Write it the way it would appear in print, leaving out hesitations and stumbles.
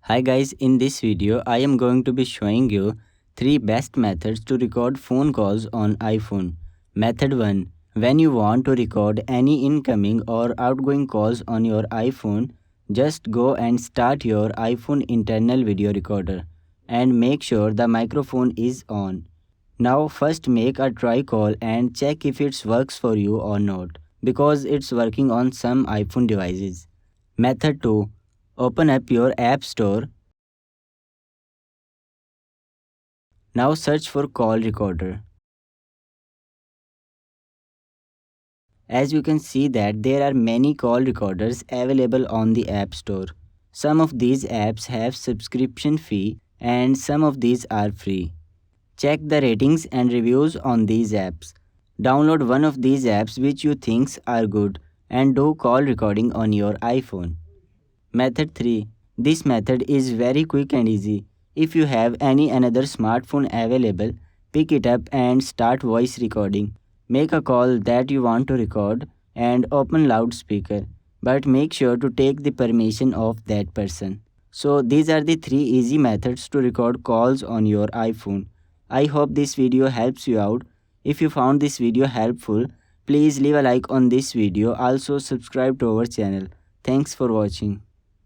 Hi guys, in this video I am going to be showing you 3 best methods to record phone calls on iPhone. Method 1. When you want to record any incoming or outgoing calls on your iPhone, just go and start your iPhone internal video recorder and make sure the microphone is on. Now first make a try call and check if it works for you or not because it's working on some iPhone devices. Method 2. Open up your App Store. Now search for call recorder. As you can see that there are many call recorders available on the App Store. Some of these apps have subscription fee and some of these are free. Check the ratings and reviews on these apps. Download one of these apps which you think are good and do call recording on your iPhone. Method 3. This method is very quick and easy. If you have any another smartphone available, pick it up and start voice recording. Make a call that you want to record and open loudspeaker, but make sure to take the permission of that person. So these are the 3 easy methods to record calls on your iPhone. I hope this video helps you out. If you found this video helpful, please leave a like on this video. Also subscribe to our channel. Thanks for watching.